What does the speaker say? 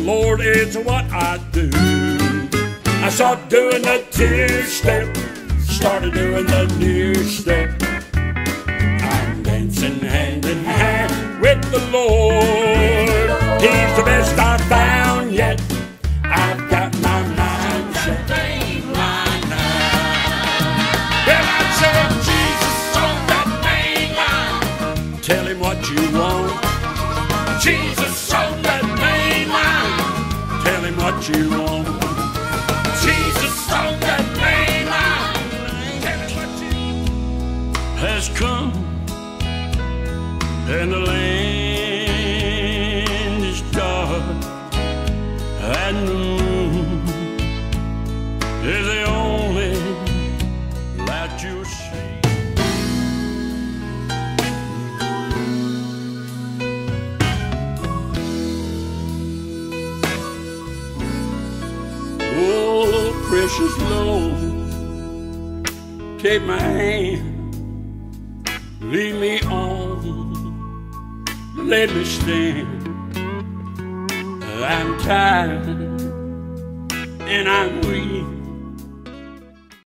Lord is what I do. I started doing the two-step, started doing the new step. I'm dancing hand in hand with the Lord. He's the best I've found yet. I've got my mind set right now. Well, I said, Jesus on that main line. Tell him what you want. Jesus on that main line. Tell him what you want. Jesus on that main line. Tell him what you want. Has come and the land is dark and the moon is the only light you'll see. Oh, precious Lord, take my hand, lead me on, let me stand. I'm tired and I'm weak.